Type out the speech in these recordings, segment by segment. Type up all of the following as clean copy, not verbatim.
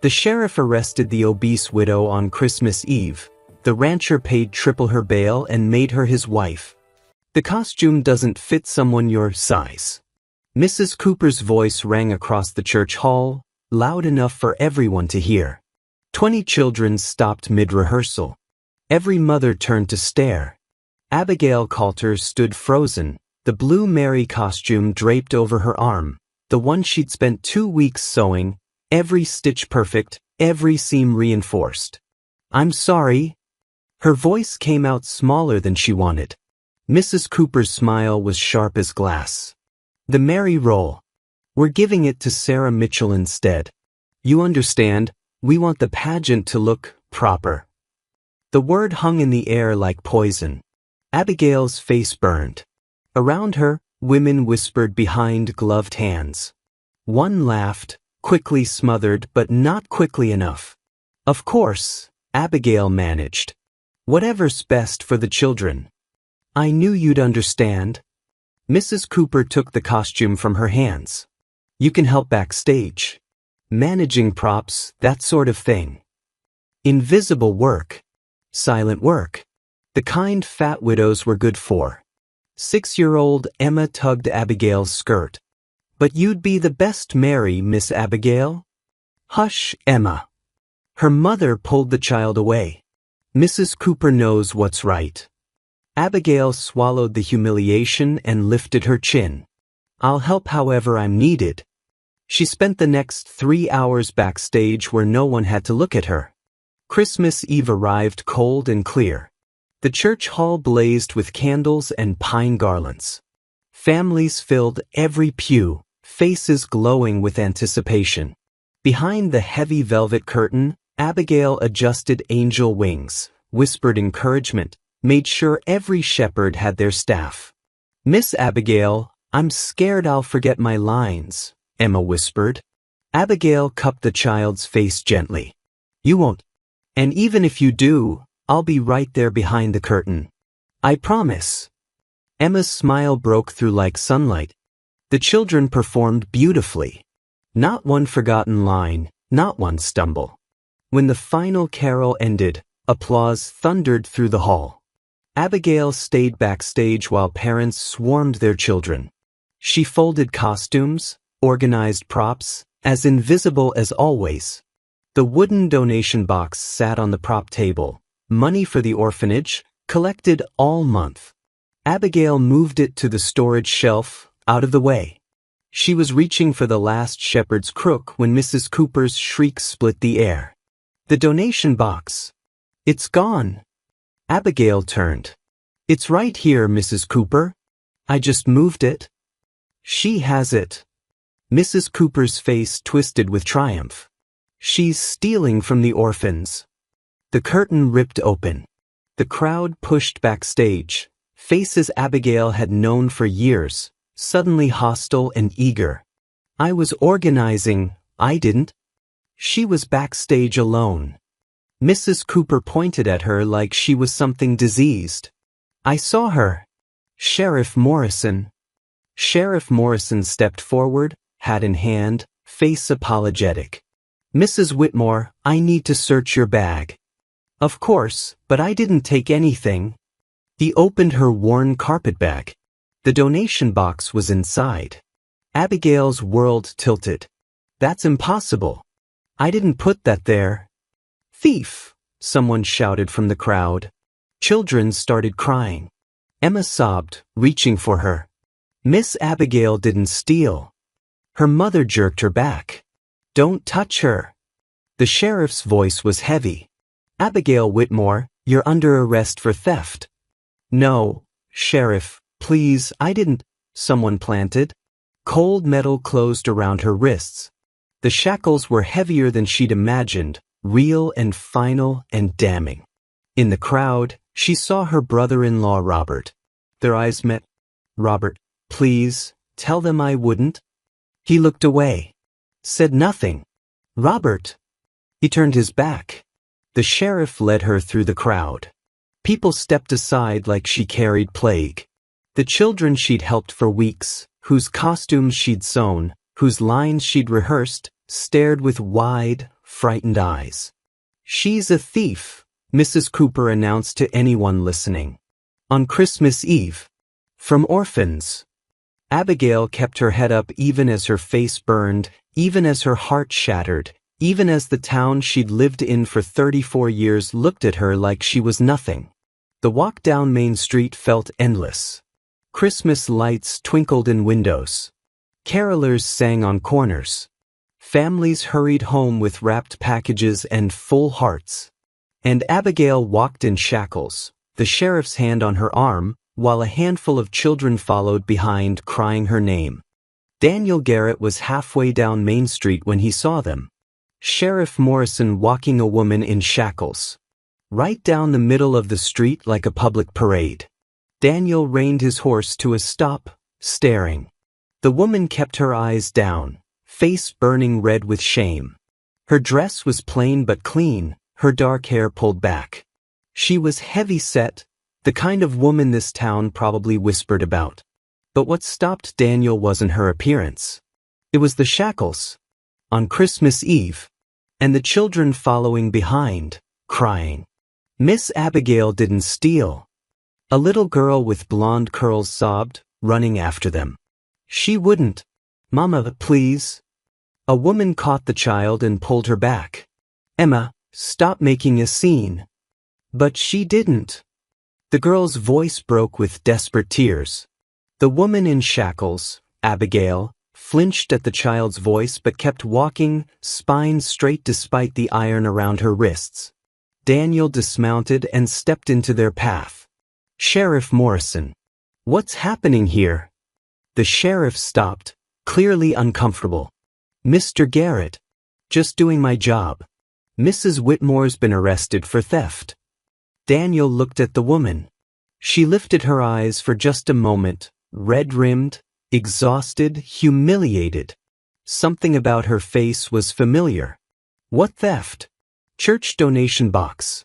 The sheriff arrested the obese widow on Christmas Eve. The rancher paid triple her bail and made her his wife. The costume doesn't fit someone your size. Mrs. Cooper's voice rang across the church hall, loud enough for everyone to hear. 20 children stopped mid-rehearsal. Every mother turned to stare. Abigail Coulter stood frozen, the blue Mary costume draped over her arm, the one she'd spent 2 weeks sewing, every stitch perfect, every seam reinforced. "I'm sorry." Her voice came out smaller than she wanted. Mrs. Cooper's smile was sharp as glass. "The Mary role. We're giving it to Sarah Mitchell instead. You understand, we want the pageant to look proper." The word hung in the air like poison. Abigail's face burned. Around her, women whispered behind gloved hands. One laughed, quickly smothered but not quickly enough. "Of course," Abigail managed. "Whatever's best for the children." "I knew you'd understand." Mrs. Cooper took the costume from her hands. "You can help backstage. Managing props, that sort of thing. Invisible work. Silent work. The kind fat widows were good for." 6-year-old Emma tugged Abigail's skirt. "But you'd be the best Mary, Miss Abigail." "Hush, Emma." Her mother pulled the child away. "Mrs. Cooper knows what's right." Abigail swallowed the humiliation and lifted her chin. "I'll help however I'm needed." She spent the next 3 hours backstage where no one had to look at her. Christmas Eve arrived cold and clear. The church hall blazed with candles and pine garlands. Families filled every pew, faces glowing with anticipation. Behind the heavy velvet curtain, Abigail adjusted angel wings, whispered encouragement, made sure every shepherd had their staff. "Miss Abigail, I'm scared I'll forget my lines," Emma whispered. Abigail cupped the child's face gently. "You won't. And even if you do, I'll be right there behind the curtain. I promise." Emma's smile broke through like sunlight. The children performed beautifully. Not one forgotten line, not one stumble. When the final carol ended, applause thundered through the hall. Abigail stayed backstage while parents swarmed their children. She folded costumes, organized props, as invisible as always. The wooden donation box sat on the prop table. Money for the orphanage, collected all month. Abigail moved it to the storage shelf, out of the way. She was reaching for the last shepherd's crook when Mrs. Cooper's shriek split the air. "The donation box. It's gone." Abigail turned. "It's right here, Mrs. Cooper. I just moved it." "She has it." Mrs. Cooper's face twisted with triumph. "She's stealing from the orphans." The curtain ripped open. The crowd pushed backstage, faces Abigail had known for years, suddenly hostile and eager. "I was organizing, I didn't." She was backstage alone. Mrs. Cooper pointed at her like she was something diseased. "I saw her. Sheriff Morrison." Sheriff Morrison stepped forward, hat in hand, face apologetic. "Mrs. Whitmore, I need to search your bag." "Of course, but I didn't take anything." He opened her worn carpet bag. The donation box was inside. Abigail's world tilted. "That's impossible. I didn't put that there." "Thief!" someone shouted from the crowd. Children started crying. Emma sobbed, reaching for her. Miss Abigail didn't steal. Her mother jerked her back. "Don't touch her." The sheriff's voice was heavy. "Abigail Whitmore, you're under arrest for theft." "No, Sheriff, please, I didn't," someone planted. Cold metal closed around her wrists. The shackles were heavier than she'd imagined, real and final and damning. In the crowd, she saw her brother-in-law Robert. Their eyes met. "Robert, please, tell them I wouldn't." He looked away. Said nothing. "Robert." He turned his back. The sheriff led her through the crowd. People stepped aside like she carried plague. The children she'd helped for weeks, whose costumes she'd sewn, whose lines she'd rehearsed, stared with wide, frightened eyes. "She's a thief," Mrs. Cooper announced to anyone listening. "On Christmas Eve. From orphans." Abigail kept her head up even as her face burned, even as her heart shattered, even as the town she'd lived in for 34 years looked at her like she was nothing. The walk down Main Street felt endless. Christmas lights twinkled in windows. Carolers sang on corners. Families hurried home with wrapped packages and full hearts. And Abigail walked in shackles, the sheriff's hand on her arm, while a handful of children followed behind, crying her name. Daniel Garrett was halfway down Main Street when he saw them. Sheriff Morrison walking a woman in shackles. Right down the middle of the street like a public parade. Daniel reined his horse to a stop, staring. The woman kept her eyes down, face burning red with shame. Her dress was plain but clean, her dark hair pulled back. She was heavy-set, the kind of woman this town probably whispered about. But what stopped Daniel wasn't her appearance. It was the shackles. On Christmas Eve. And the children following behind, crying. Miss Abigail didn't steal. A little girl with blonde curls sobbed, running after them. She wouldn't. "Mama, please." A woman caught the child and pulled her back. "Emma, stop making a scene." But she didn't. The girl's voice broke with desperate tears. The woman in shackles, Abigail, flinched at the child's voice but kept walking, spine straight despite the iron around her wrists. Daniel dismounted and stepped into their path. "Sheriff Morrison. What's happening here?" The sheriff stopped, clearly uncomfortable. "Mr. Garrett. Just doing my job. Mrs. Whitmore's been arrested for theft." Daniel looked at the woman. She lifted her eyes for just a moment, red-rimmed, exhausted, humiliated. Something about her face was familiar. What theft? Church donation box.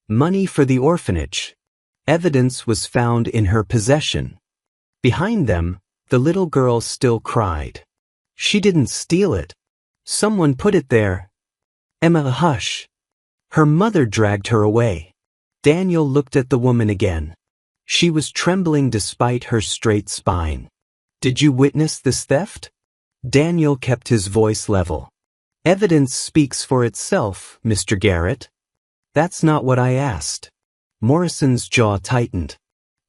Money for the orphanage. Evidence was found in her possession. Behind them, the little girl still cried. She didn't steal it. Someone put it there. "Emma, hush." Her mother dragged her away. Daniel looked at the woman again. She was trembling despite her straight spine. "Did you witness this theft?" Daniel kept his voice level. "Evidence speaks for itself, Mr. Garrett." "That's not what I asked." Morrison's jaw tightened.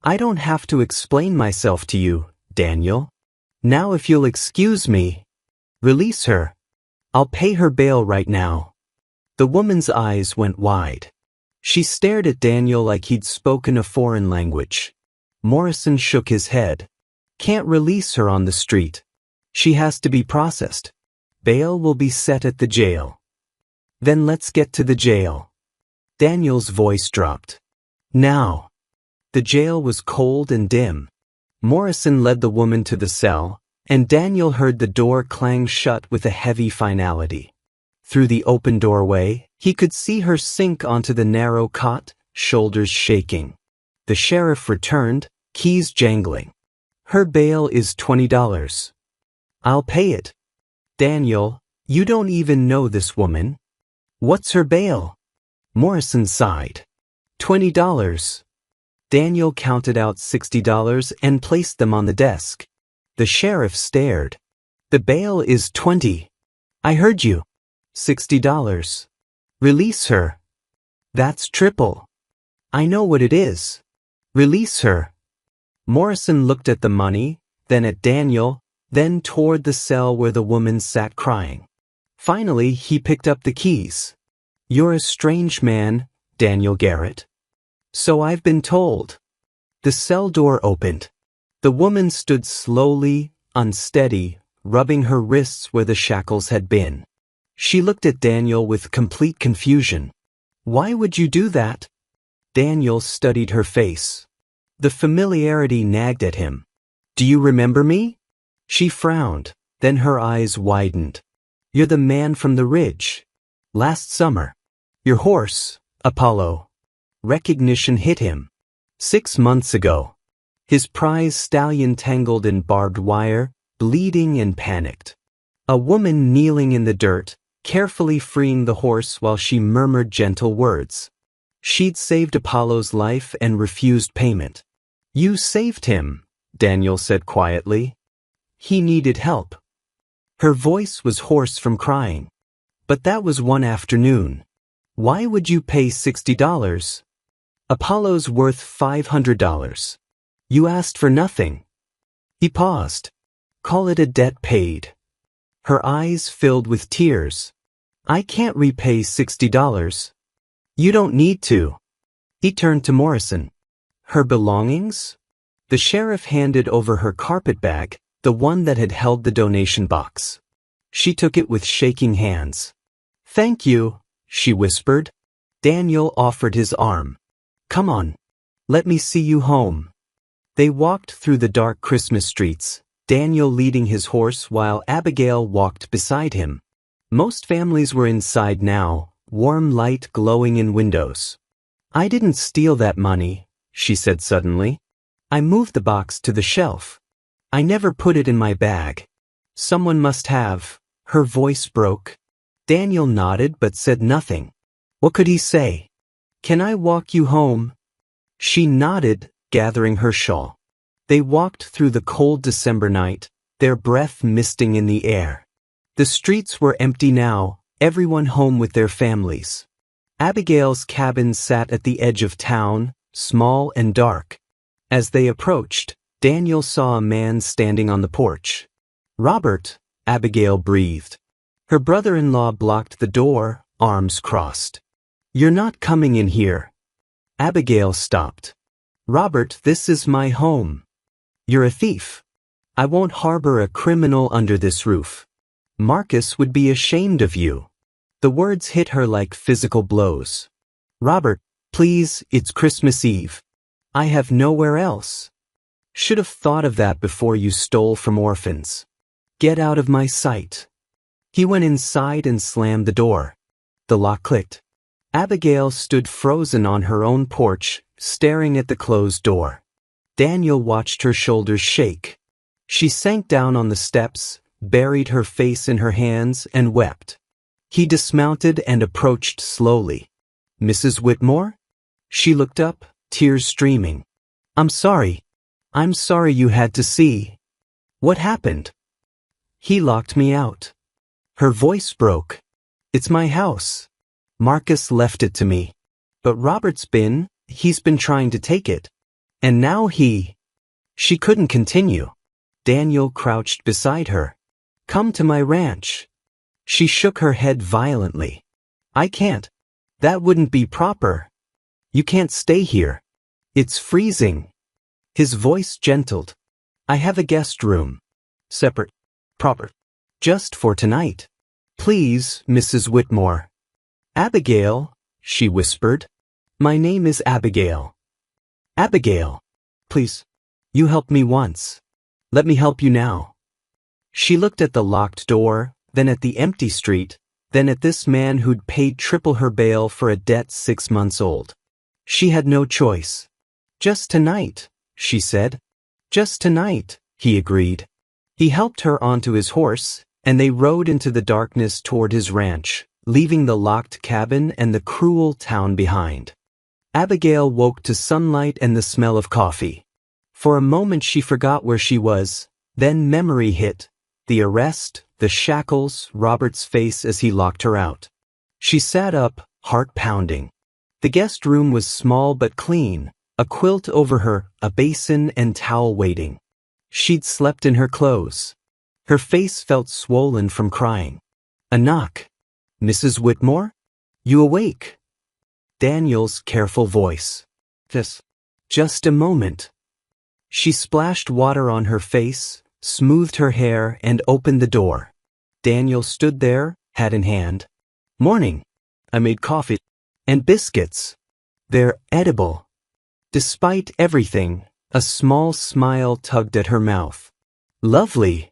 "I don't have to explain myself to you, Daniel. Now if you'll excuse me." "Release her. I'll pay her bail right now." The woman's eyes went wide. She stared at Daniel like he'd spoken a foreign language. Morrison shook his head. "Can't release her on the street. She has to be processed. Bail will be set at the jail." "Then let's get to the jail." Daniel's voice dropped. "Now." The jail was cold and dim. Morrison led the woman to the cell, and Daniel heard the door clang shut with a heavy finality. Through the open doorway, he could see her sink onto the narrow cot, shoulders shaking. The sheriff returned, keys jangling. "Her bail is $20. "I'll pay it." "Daniel, you don't even know this woman." "What's her bail?" Morrison sighed. $20. Daniel counted out $60 and placed them on the desk. The sheriff stared. "The bail is $20. I heard you. $60. Release her." "That's triple." "I know what it is. Release her." Morrison looked at the money, then at Daniel, then toward the cell where the woman sat crying. Finally, he picked up the keys. "You're a strange man, Daniel Garrett." "So I've been told." The cell door opened. The woman stood slowly, unsteady, rubbing her wrists where the shackles had been. She looked at Daniel with complete confusion. "Why would you do that?" Daniel studied her face. The familiarity nagged at him. "Do you remember me?" She frowned, then her eyes widened. "You're the man from the ridge. Last summer. Your horse, Apollo." Recognition hit him. 6 months ago. His prize stallion tangled in barbed wire, bleeding and panicked. A woman kneeling in the dirt, carefully freeing the horse while she murmured gentle words. She'd saved Apollo's life and refused payment. "You saved him," Daniel said quietly. "He needed help." Her voice was hoarse from crying. "But that was one afternoon. Why would you pay $60? Apollo's worth $500. You asked for nothing." He paused. "Call it a debt paid." Her eyes filled with tears. "I can't repay $60. You don't need to." He turned to Morrison. "Her belongings?" The sheriff handed over her carpet bag, the one that had held the donation box. She took it with shaking hands. "Thank you," she whispered. Daniel offered his arm. "Come on. Let me see you home." They walked through the dark Christmas streets, Daniel leading his horse while Abigail walked beside him. Most families were inside now, warm light glowing in windows. "I didn't steal that money," she said suddenly. "I moved the box to the shelf. I never put it in my bag. Someone must have." Her voice broke. Daniel nodded but said nothing. What could he say? "Can I walk you home?" She nodded, gathering her shawl. They walked through the cold December night, their breath misting in the air. The streets were empty now, everyone home with their families. Abigail's cabin sat at the edge of town, small and dark. As they approached, Daniel saw a man standing on the porch. "Robert," Abigail breathed. Her brother-in-law blocked the door, arms crossed. "You're not coming in here." Abigail stopped. "Robert, this is my home." "You're a thief." "I won't harbor a criminal under this roof." "Marcus would be ashamed of you." The words hit her like physical blows. "Robert, please, it's Christmas Eve. I have nowhere else. Should have thought of that before you stole from orphans. Get out of my sight." He went inside and slammed the door. The lock clicked. Abigail stood frozen on her own porch, staring at the closed door. Daniel watched her shoulders shake. She sank down on the steps, buried her face in her hands, and wept. He dismounted and approached slowly. "Mrs. Whitmore?" She looked up, tears streaming. I'm sorry you had to see." "What happened?" "He locked me out." Her voice broke. "It's my house. Marcus left it to me. But he's been trying to take it. And now She couldn't continue. Daniel crouched beside her. "Come to my ranch." She shook her head violently. "I can't. That wouldn't be proper. You can't stay here. It's freezing." His voice gentled. "I have a guest room. Separate. Proper. Just for tonight. Please, Mrs. Whitmore." "Abigail," she whispered. "My name is Abigail." "Abigail. Please. You helped me once. Let me help you now." She looked at the locked door, then at the empty street, then at this man who'd paid triple her bail for a debt 6 months old. She had no choice. "Just tonight," she said. "Just tonight," he agreed. He helped her onto his horse, and they rode into the darkness toward his ranch, leaving the locked cabin and the cruel town behind. Abigail woke to sunlight and the smell of coffee. For a moment she forgot where she was, then memory hit. The arrest, the shackles, Robert's face as he locked her out. She sat up, heart pounding. The guest room was small but clean, a quilt over her, a basin and towel waiting. She'd slept in her clothes. Her face felt swollen from crying. A knock. "Mrs. Whitmore? You awake?" Daniel's careful voice. Just a moment." She splashed water on her face, smoothed her hair, and opened the door. Daniel stood there, hat in hand. "Morning. I made coffee. And biscuits. They're edible." Despite everything, a small smile tugged at her mouth. "Lovely."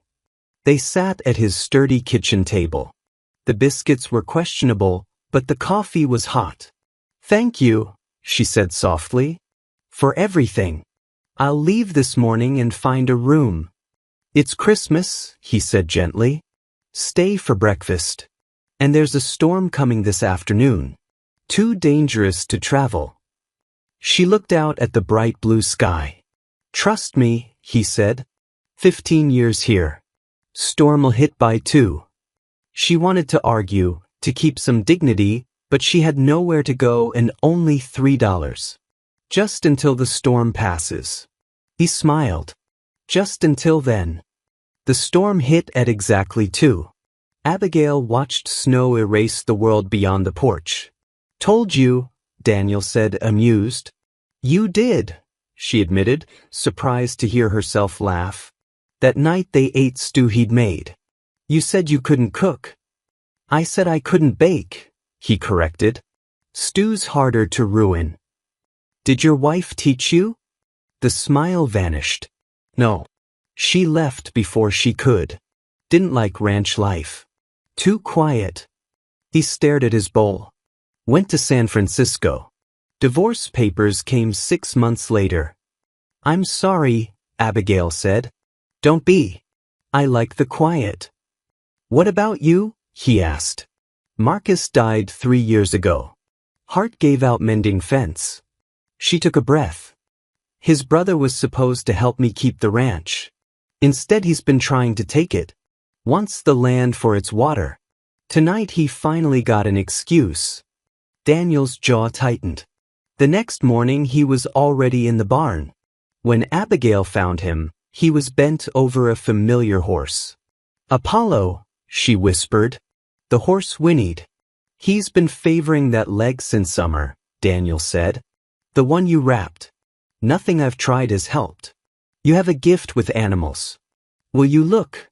They sat at his sturdy kitchen table. The biscuits were questionable, but the coffee was hot. "Thank you," she said softly. "For everything. I'll leave this morning and find a room." "It's Christmas," he said gently. "Stay for breakfast." And there's a storm coming this afternoon. Too dangerous to travel. She looked out at the bright blue sky. Trust me, he said. 15 years here. Storm'll hit by 2. She wanted to argue, to keep some dignity, but she had nowhere to go and only $3. Just until the storm passes. He smiled. Just until then. The storm hit at exactly 2. Abigail watched snow erase the world beyond the porch. Told you, Daniel said, amused. You did, she admitted, surprised to hear herself laugh. That night they ate stew he'd made. You said you couldn't cook. I said I couldn't bake, he corrected. Stew's harder to ruin. Did your wife teach you? The smile vanished. No. She left before she could. Didn't like ranch life. Too quiet. He stared at his bowl. Went to San Francisco. Divorce papers came 6 months later. I'm sorry, Abigail said. Don't be. I like the quiet. What about you? He asked. Marcus died 3 years ago. Hart gave out mending fence. She took a breath. His brother was supposed to help me keep the ranch. Instead he's been trying to take it. Wants the land for its water. Tonight he finally got an excuse. Daniel's jaw tightened. The next morning he was already in the barn. When Abigail found him, he was bent over a familiar horse. Apollo, she whispered. The horse whinnied. He's been favoring that leg since summer, Daniel said. The one you wrapped. Nothing I've tried has helped. You have a gift with animals. Will you look?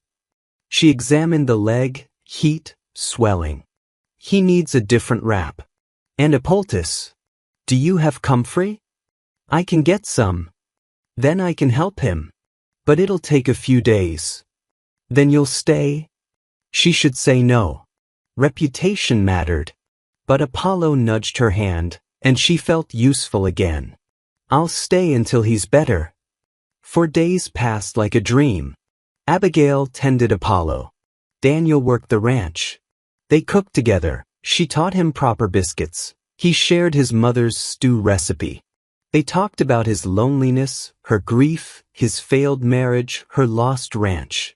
She examined the leg, heat, swelling. He needs a different wrap. And a poultice. Do you have comfrey? I can get some. Then I can help him. But it'll take a few days. Then you'll stay? She should say no. Reputation mattered. But Apollo nudged her hand, and she felt useful again. I'll stay until he's better. For days passed like a dream. Abigail tended Apollo. Daniel worked the ranch. They cooked together. She taught him proper biscuits. He shared his mother's stew recipe. They talked about his loneliness, her grief, his failed marriage, her lost ranch.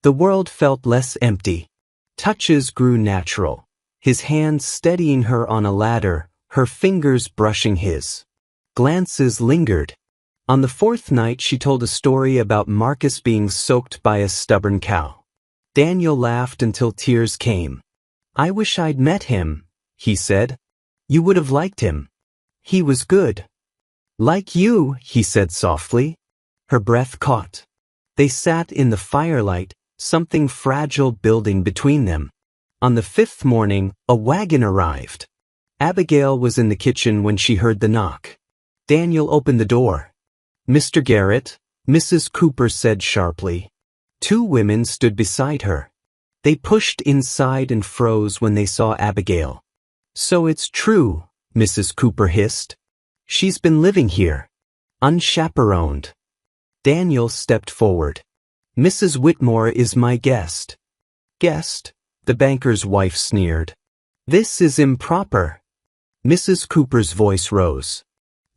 The world felt less empty. Touches grew natural. His hands steadying her on a ladder, her fingers brushing his. Glances lingered. On the 4th night she told a story about Marcus being soaked by a stubborn cow. Daniel laughed until tears came. I wish I'd met him, he said. You would have liked him. He was good. Like you, he said softly. Her breath caught. They sat in the firelight, something fragile building between them. On the 5th morning, a wagon arrived. Abigail was in the kitchen when she heard the knock. Daniel opened the door. Mr. Garrett, Mrs. Cooper said sharply. 2 women stood beside her. They pushed inside and froze when they saw Abigail. So it's true, Mrs. Cooper hissed. She's been living here. Unchaperoned. Daniel stepped forward. Mrs. Whitmore is my guest. Guest? The banker's wife sneered. This is improper. Mrs. Cooper's voice rose.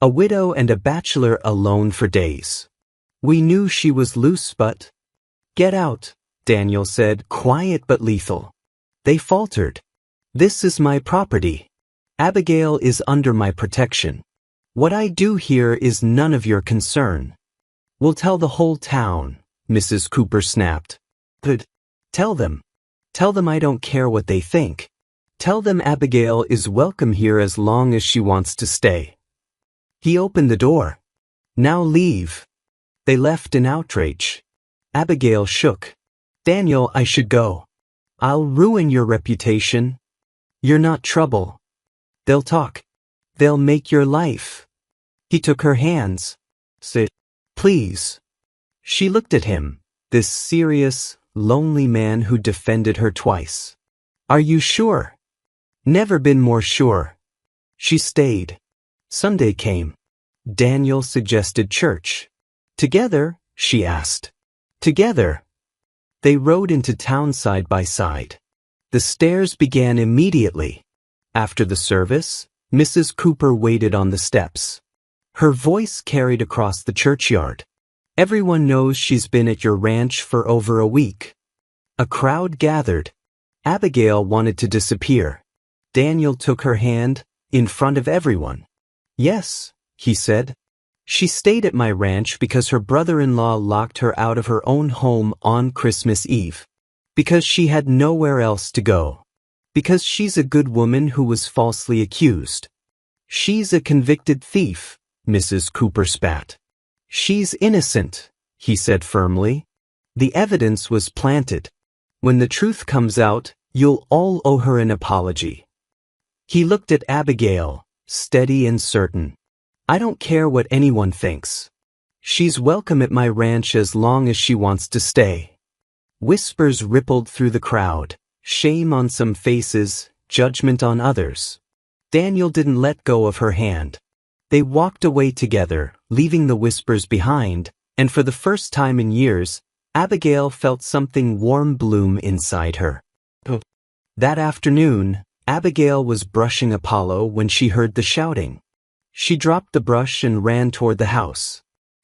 A widow and a bachelor alone for days. We knew she was loose but... Get out, Daniel said, quiet but lethal. They faltered. This is my property. Abigail is under my protection. What I do here is none of your concern. We'll tell the whole town, Mrs. Cooper snapped. Good. Tell them. Tell them I don't care what they think. Tell them Abigail is welcome here as long as she wants to stay. He opened the door. Now leave. They left in outrage. Abigail shook. Daniel, I should go. I'll ruin your reputation. You're not trouble. They'll talk. They'll make your life. He took her hands. Sit. Please. She looked at him, this serious, lonely man who defended her twice. Are you sure? Never been more sure. She stayed. Sunday came. Daniel suggested church. Together, she asked. Together. They rode into town side by side. The stairs began immediately. After the service, Mrs. Cooper waited on the steps. Her voice carried across the churchyard. Everyone knows she's been at your ranch for over a week. A crowd gathered. Abigail wanted to disappear. Daniel took her hand, in front of everyone. Yes, he said. She stayed at my ranch because her brother-in-law locked her out of her own home on Christmas Eve. Because she had nowhere else to go. Because she's a good woman who was falsely accused. She's a convicted thief, Mrs. Cooper spat. She's innocent, he said firmly. The evidence was planted. When the truth comes out, you'll all owe her an apology. He looked at Abigail, steady and certain. I don't care what anyone thinks. She's welcome at my ranch as long as she wants to stay. Whispers rippled through the crowd, shame on some faces, judgment on others. Daniel didn't let go of her hand. They walked away together, leaving the whispers behind, and for the first time in years, Abigail felt something warm bloom inside her. That afternoon, Abigail was brushing Apollo when she heard the shouting. She dropped the brush and ran toward the house.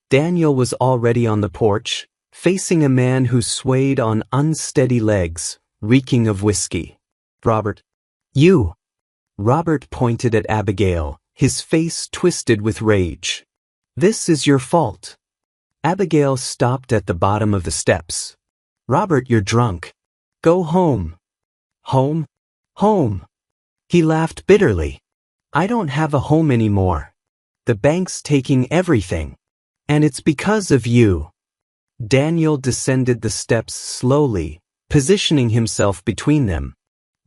Daniel was already on the porch, facing a man who swayed on unsteady legs, reeking of whiskey. Robert. You. Robert pointed at Abigail, his face twisted with rage. This is your fault. Abigail stopped at the bottom of the steps. Robert, you're drunk. Go home. Home? Home. He laughed bitterly. I don't have a home anymore. The bank's taking everything. And it's because of you. Daniel descended the steps slowly, positioning himself between them.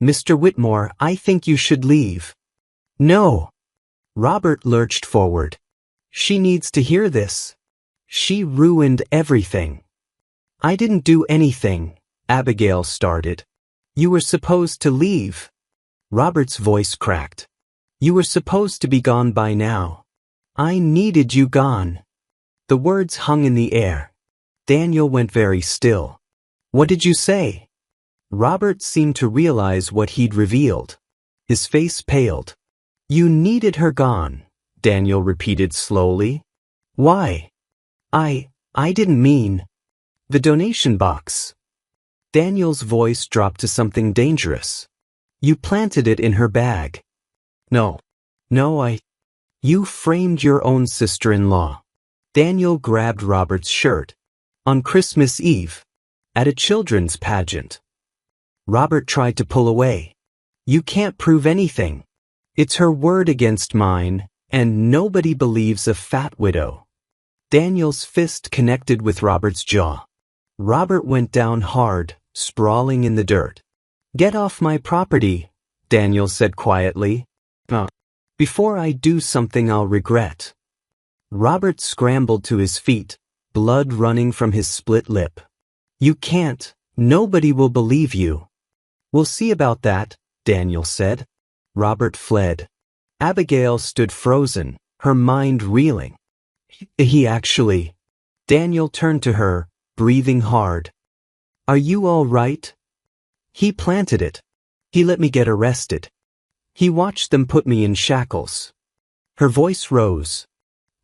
Mr. Whitmore, I think you should leave. No. Robert lurched forward. She needs to hear this. She ruined everything. I didn't do anything, Abigail started. You were supposed to leave. Robert's voice cracked. You were supposed to be gone by now. I needed you gone. The words hung in the air. Daniel went very still. What did you say? Robert seemed to realize what he'd revealed. His face paled. You needed her gone, Daniel repeated slowly. Why? I didn't mean. The donation box. Daniel's voice dropped to something dangerous. You planted it in her bag. No, you framed your own sister-in-law. Daniel grabbed Robert's shirt. On Christmas Eve. At a children's pageant. Robert tried to pull away. You can't prove anything. It's her word against mine, and nobody believes a fat widow. Daniel's fist connected with Robert's jaw. Robert went down hard, sprawling in the dirt. Get off my property, Daniel said quietly. Before I do something I'll regret. Robert scrambled to his feet, blood running from his split lip. You can't. Nobody will believe you. We'll see about that, Daniel said. Robert fled. Abigail stood frozen, her mind reeling. He actually. Daniel turned to her, breathing hard. Are you all right? He planted it. He let me get arrested. He watched them put me in shackles. Her voice rose.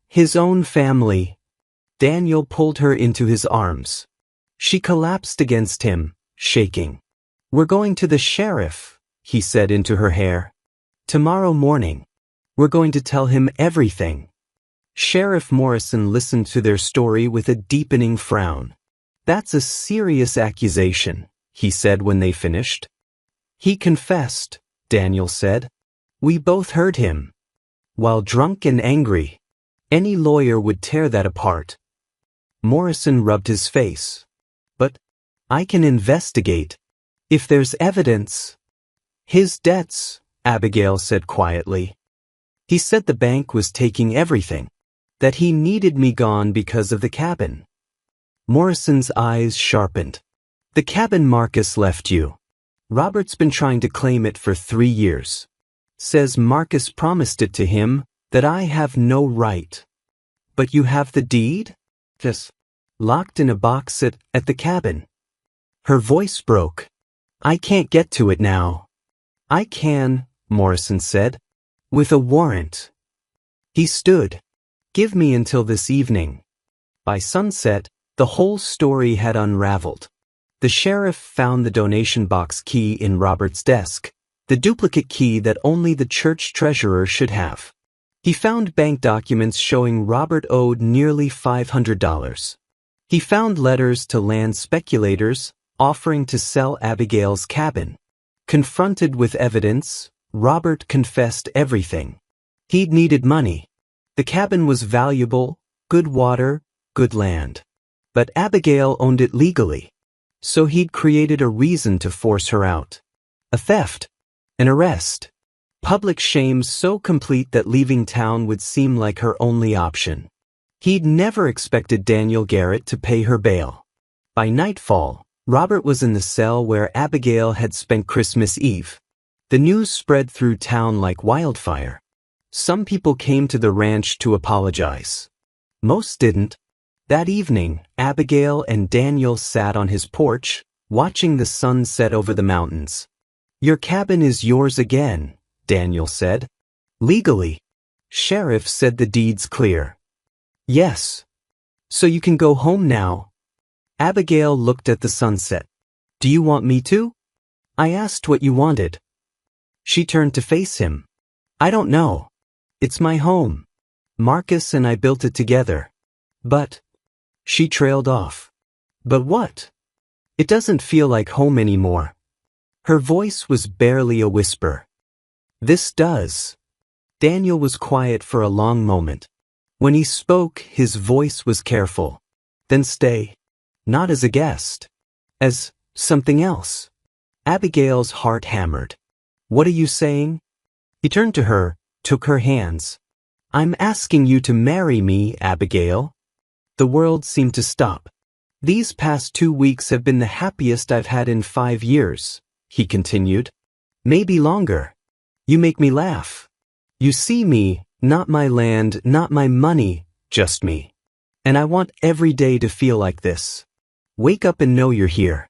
His own family. Daniel pulled her into his arms. She collapsed against him, shaking. We're going to the sheriff, he said into her hair. Tomorrow morning. We're going to tell him everything. Sheriff Morrison listened to their story with a deepening frown. That's a serious accusation, he said when they finished. He confessed, Daniel said. We both heard him. While drunk and angry. Any lawyer would tear that apart. Morrison rubbed his face. But I can investigate. If there's evidence. His debts, Abigail said quietly. He said the bank was taking everything. That he needed me gone because of the cabin. Morrison's eyes sharpened. The cabin Marcus left you. Robert's been trying to claim it for 3 years. Says Marcus promised it to him, that I have no right. But you have the deed? Yes. Locked in a box at the cabin. Her voice broke. I can't get to it now. I can, Morrison said. With a warrant. He stood. Give me until this evening. By sunset, the whole story had unraveled. The sheriff found the donation box key in Robert's desk, the duplicate key that only the church treasurer should have. He found bank documents showing Robert owed nearly $500. He found letters to land speculators offering to sell Abigail's cabin. Confronted with evidence, Robert confessed everything. He'd needed money. The cabin was valuable, good water, good land. But Abigail owned it legally. So he'd created a reason to force her out. A theft. An arrest. Public shame so complete that leaving town would seem like her only option. He'd never expected Daniel Garrett to pay her bail. By nightfall, Robert was in the cell where Abigail had spent Christmas Eve. The news spread through town like wildfire. Some people came to the ranch to apologize. Most didn't. That evening, Abigail and Daniel sat on his porch, watching the sun set over the mountains. Your cabin is yours again, Daniel said. Legally. Sheriff said the deed's clear. Yes. So you can go home now. Abigail looked at the sunset. Do you want me to? I asked what you wanted. She turned to face him. I don't know. It's my home. Marcus and I built it together. But... She trailed off. But what? It doesn't feel like home anymore. Her voice was barely a whisper. This does. Daniel was quiet for a long moment. When he spoke, his voice was careful. Then stay. Not as a guest. As something else. Abigail's heart hammered. What are you saying? He turned to her, took her hands. I'm asking you to marry me, Abigail. The world seemed to stop. These past 2 weeks have been the happiest I've had in 5 years, he continued. Maybe longer. You make me laugh. You see me, not my land, not my money, just me. And I want every day to feel like this. Wake up and know you're here.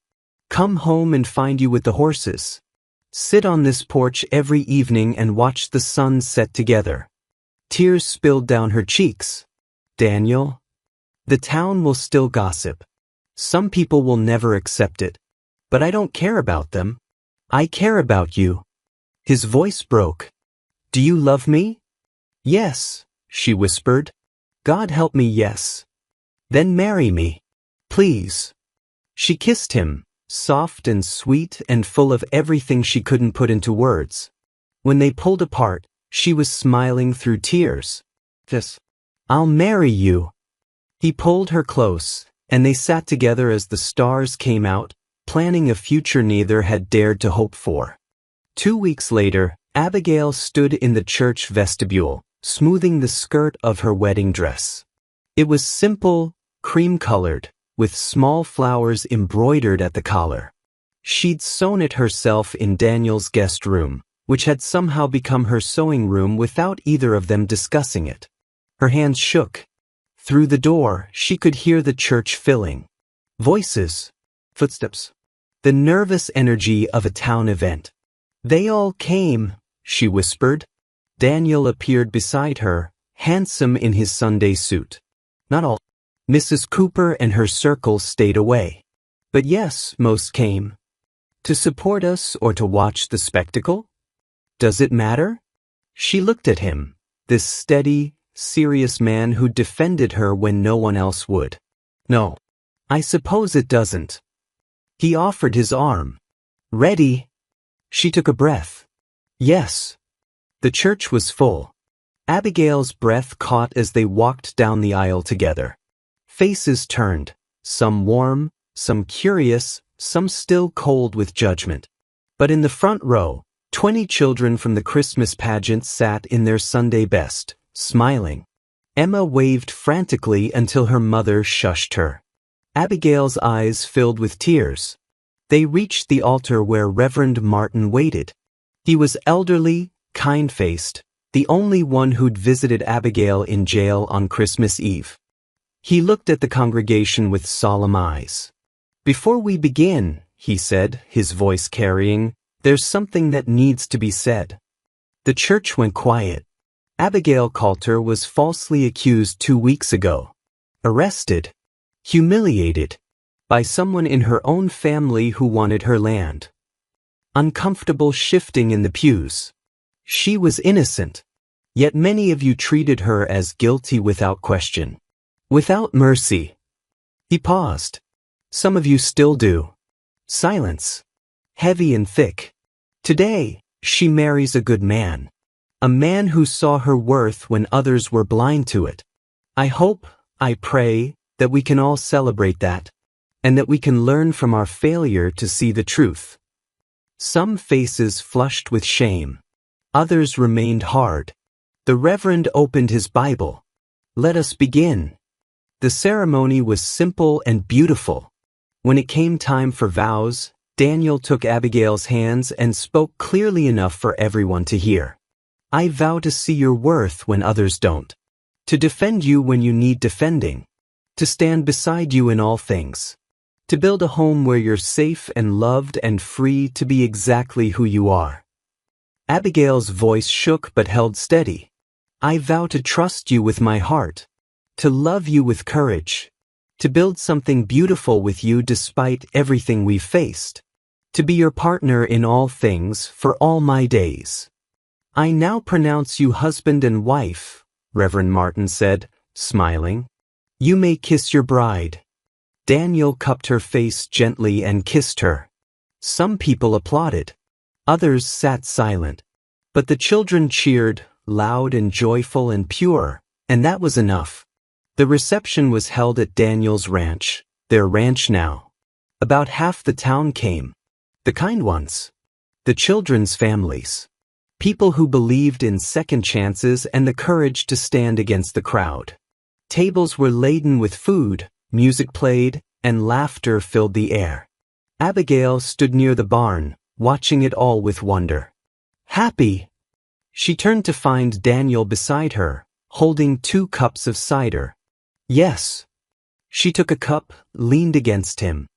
Come home and find you with the horses. Sit on this porch every evening and watch the sun set together. Tears spilled down her cheeks. Daniel, the town will still gossip. Some people will never accept it. But I don't care about them. I care about you. His voice broke. Do you love me? Yes, she whispered. God help me, yes. Then marry me. Please. She kissed him, soft and sweet and full of everything she couldn't put into words. When they pulled apart, she was smiling through tears. Yes. I'll marry you. He pulled her close, and they sat together as the stars came out, planning a future neither had dared to hope for. 2 weeks later, Abigail stood in the church vestibule, smoothing the skirt of her wedding dress. It was simple, cream-colored, with small flowers embroidered at the collar. She'd sewn it herself in Daniel's guest room, which had somehow become her sewing room without either of them discussing it. Her hands shook. Through the door, she could hear the church filling. Voices. Footsteps. The nervous energy of a town event. They all came, she whispered. Daniel appeared beside her, handsome in his Sunday suit. Not all. Mrs. Cooper and her circle stayed away. But yes, most came. To support us or to watch the spectacle? Does it matter? She looked at him, this steady, serious man who defended her when no one else would. No. I suppose it doesn't. He offered his arm. Ready? She took a breath. Yes. The church was full. Abigail's breath caught as they walked down the aisle together. Faces turned, some warm, some curious, some still cold with judgment. But in the front row, 20 children from the Christmas pageant sat in their Sunday best, smiling. Emma waved frantically until her mother shushed her. Abigail's eyes filled with tears. They reached the altar where Reverend Martin waited. He was elderly, kind-faced, the only one who'd visited Abigail in jail on Christmas Eve. He looked at the congregation with solemn eyes. Before we begin, he said, his voice carrying, "there's something that needs to be said." The church went quiet. Abigail Coulter was falsely accused 2 weeks ago. Arrested. Humiliated. By someone in her own family who wanted her land. Uncomfortable shifting in the pews. She was innocent. Yet many of you treated her as guilty without question. Without mercy. He paused. Some of you still do. Silence. Heavy and thick. Today, she marries a good man. A man who saw her worth when others were blind to it. I hope, I pray, that we can all celebrate that, and that we can learn from our failure to see the truth. Some faces flushed with shame. Others remained hard. The Reverend opened his Bible. Let us begin. The ceremony was simple and beautiful. When it came time for vows, Daniel took Abigail's hands and spoke clearly enough for everyone to hear. I vow to see your worth when others don't. To defend you when you need defending. To stand beside you in all things. To build a home where you're safe and loved and free to be exactly who you are. Abigail's voice shook but held steady. I vow to trust you with my heart. To love you with courage. To build something beautiful with you despite everything we've faced. To be your partner in all things for all my days. I now pronounce you husband and wife, Reverend Martin said, smiling. You may kiss your bride. Daniel cupped her face gently and kissed her. Some people applauded. Others sat silent. But the children cheered, loud and joyful and pure, and that was enough. The reception was held at Daniel's ranch, their ranch now. About half the town came. The kind ones. The children's families. People who believed in second chances and the courage to stand against the crowd. Tables were laden with food, music played, and laughter filled the air. Abigail stood near the barn, watching it all with wonder. Happy! She turned to find Daniel beside her, holding 2 cups of cider. Yes. She took a cup, leaned against him.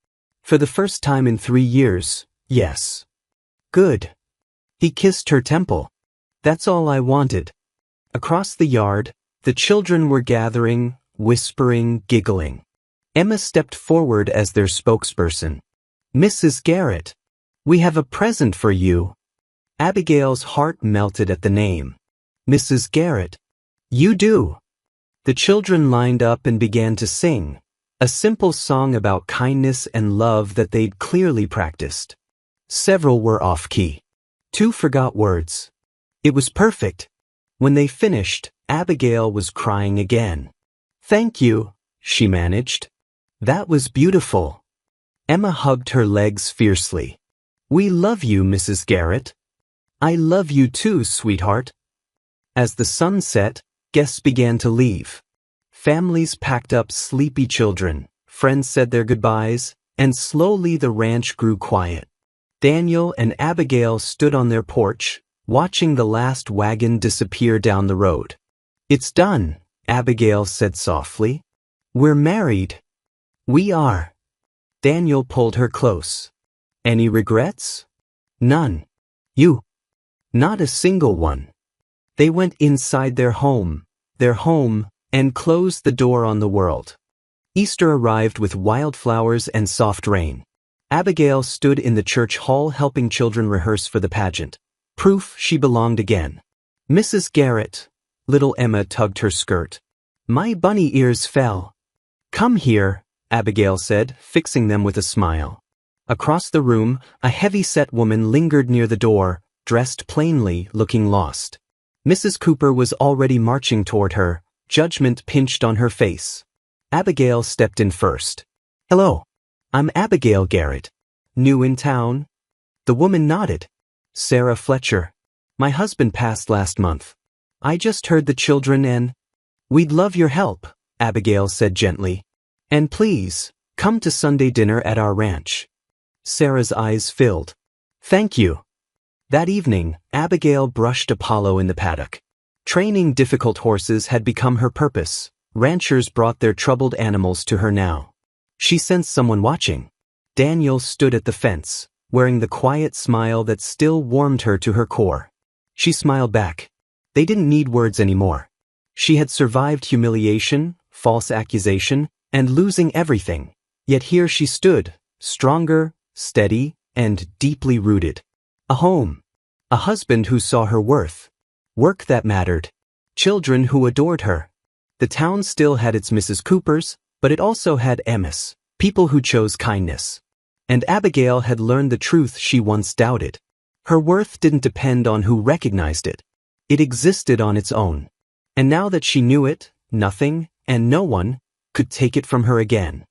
For the first time in 3 years, yes. Good. He kissed her temple. That's all I wanted. Across the yard, the children were gathering, whispering, giggling. Emma stepped forward as their spokesperson. Mrs. Garrett, we have a present for you. Abigail's heart melted at the name. Mrs. Garrett. You do. The children lined up and began to sing, a simple song about kindness and love that they'd clearly practiced. Several were off-key. 2 forgot words. It was perfect. When they finished, Abigail was crying again. Thank you, she managed. That was beautiful. Emma hugged her legs fiercely. We love you, Mrs. Garrett. I love you too, sweetheart. As the sun set, guests began to leave. Families packed up sleepy children, friends said their goodbyes, and slowly the ranch grew quiet. Daniel and Abigail stood on their porch, watching the last wagon disappear down the road. It's done, Abigail said softly. We're married. We are. Daniel pulled her close. Any regrets? None. You? Not a single one. They went inside their home, and closed the door on the world. Easter arrived with wildflowers and soft rain. Abigail stood in the church hall helping children rehearse for the pageant. Proof she belonged again. Mrs. Garrett, little Emma tugged her skirt. My bunny ears fell. Come here, Abigail said, fixing them with a smile. Across the room, a heavy-set woman lingered near the door, dressed plainly, looking lost. Mrs. Cooper was already marching toward her, judgment pinched on her face. Abigail stepped in first. Hello. I'm Abigail Garrett. New in town? The woman nodded. Sarah Fletcher. My husband passed last month. I just heard the children and... We'd love your help, Abigail said gently. And please, come to Sunday dinner at our ranch. Sarah's eyes filled. Thank you. That evening, Abigail brushed Apollo in the paddock. Training difficult horses had become her purpose. Ranchers brought their troubled animals to her now. She sensed someone watching. Daniel stood at the fence, wearing the quiet smile that still warmed her to her core. She smiled back. They didn't need words anymore. She had survived humiliation, false accusation, and losing everything. Yet here she stood, stronger, steady, and deeply rooted. A home. A husband who saw her worth. Work that mattered. Children who adored her. The town still had its Mrs. Coopers, but it also had Amos, people who chose kindness. And Abigail had learned the truth she once doubted. Her worth didn't depend on who recognized it. It existed on its own. And now that she knew it, nothing, and no one, could take it from her again.